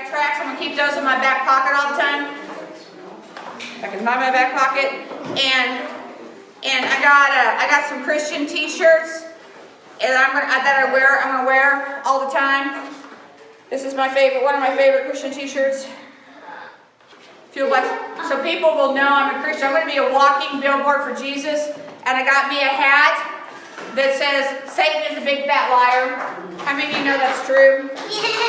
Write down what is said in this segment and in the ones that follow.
right tracks. I'm gonna keep those in my back pocket all the time. I can find my back pocket, and I got some Christian T-shirts, and I'm gonna wear all the time. This is my favorite, one of my favorite Christian T-shirts. Feel blessed. So people will know I'm a Christian. I'm gonna be a walking billboard for Jesus, and I got me a hat that says Satan is a big fat liar. How many of you know that's true?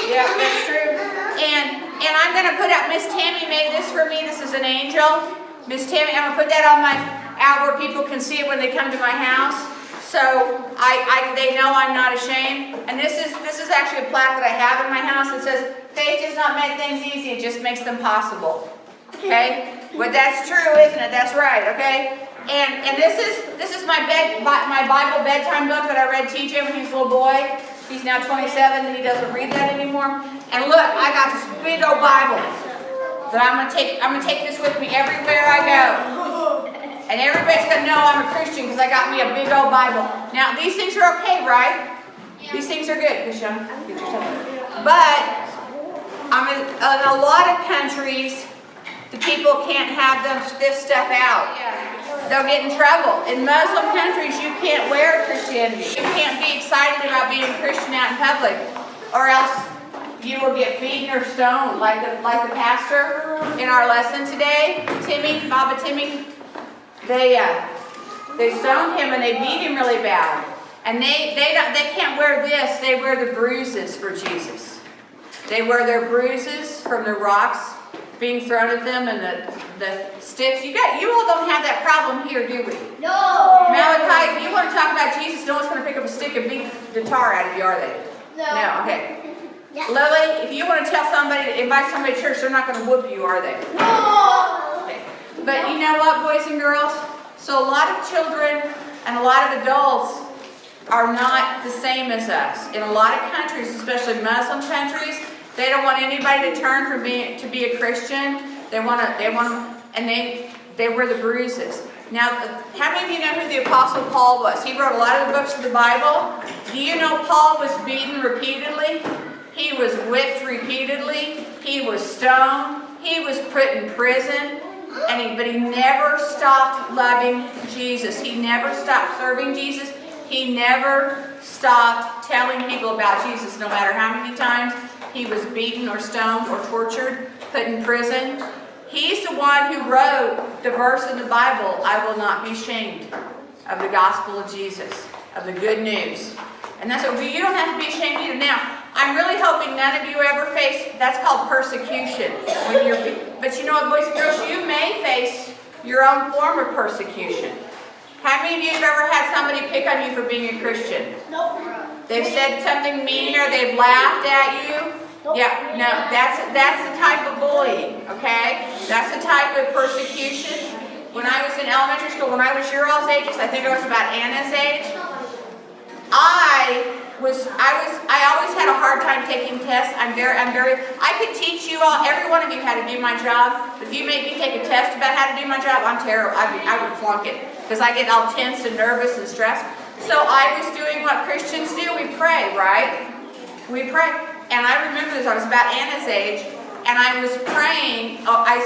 Yeah, that's true. And I'm gonna put out, Miss Tammy made this for me. This is an angel. Miss Tammy, I'm gonna put that on out where people can see it when they come to my house. So they know I'm not ashamed. And this is actually a plaque that I have in my house that says, faith does not make things easy, it just makes them possible. Okay? But that's true, isn't it? That's right, okay? And this is my Bible bedtime book that I read TJ when he was a little boy. He's now 27 and he doesn't read that anymore. And look, I got this big old Bible that I'm gonna take this with me everywhere I go. And everybody's gonna know I'm a Christian because I got me a big old Bible. Now these things are okay, right? Yeah. These things are good, Christian. But in a lot of countries, the people can't have this stuff out. They'll get in trouble. In Muslim countries, you can't wear Christianity. You can't be excited about being a Christian out in public, or else you will get beaten or stoned, like the pastor in our lesson today, Baba Timmy. They stoned him and they beat him really bad. And they can't wear this. They wear the bruises for Jesus. They wear their bruises from the rocks being thrown at them and the sticks. You all don't have that problem here, do we? No. Malachi, if you want to talk about Jesus, no one's going to pick up a stick and beat the tar out of you, are they? No. Okay. Yeah. Lily, if you want to invite somebody to church, they're not going to whoop you, are they? No. Okay. But you know what, boys and girls? So a lot of children and a lot of adults are not the same as us. In a lot of countries, especially Muslim countries, they don't want anybody to turn from to be a Christian. They wear the bruises. Now, how many of you know who the Apostle Paul was? He wrote a lot of the books of the Bible. Do you know Paul was beaten repeatedly? He was whipped repeatedly. He was stoned. He was put in prison. But he never stopped loving Jesus. He never stopped serving Jesus. He never stopped telling people about Jesus, no matter how many times he was beaten or stoned or tortured, put in prison. He's the one who wrote the verse in the Bible, I will not be ashamed of the gospel of Jesus, of the good news. And that's what you don't have to be ashamed either. Now, I'm really hoping none of you ever face, that's called persecution. But you know what, boys and girls, you may face your own form of persecution. How many of you have ever had somebody pick on you for being a Christian? Nope. They've said something mean or they've laughed at you? Nope. Yeah, no, that's the type of bullying, okay? That's the type of persecution. When I was in elementary school, when I was your all's ages, I think I was about Anna's age, I always had a hard time taking tests. I could teach you all, every one of you how to do my job. If you make me take a test about how to do my job, I'm terrible. I would flunk it because I get all tense and nervous and stressed. So I was doing what Christians do. We pray, right? We pray. And I remember this. I was about Anna's age, and I was praying. And I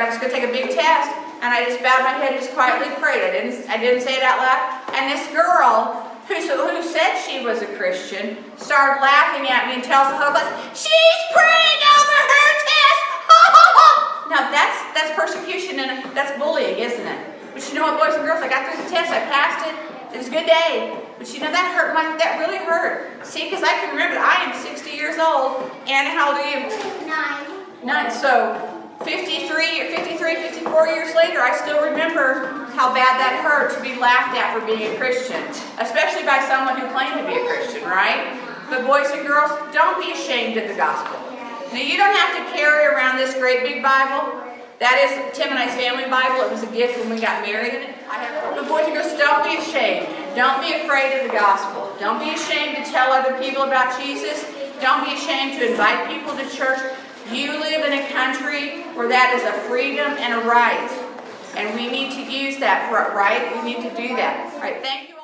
was going to take a big test, and I just bowed my head and just quietly prayed. I didn't say it out loud. And this girl who said she was a Christian started laughing at me and tells the whole class, "She's praying over her test!" Now that's persecution and that's bullying, isn't it? But you know what, boys and girls, I got through the test. I passed it. It was a good day. But you know, that hurt. That really hurt. See, because I can remember I am 60 years old. Anna, how old are you? 9. So 54 years later, I still remember how bad that hurt to be laughed at for being a Christian, especially by someone who claimed to be a Christian, right? But boys and girls, don't be ashamed of the gospel. Now, you don't have to carry around this great big Bible. That is Tim and I's family Bible. It was a gift when we got married. But boys and girls, don't be ashamed. Don't be afraid of the gospel. Don't be ashamed to tell other people about Jesus. Don't be ashamed to invite people to church. You live in a country where that is a freedom and a right. And we need to use that, right? We need to do that. All right, thank you.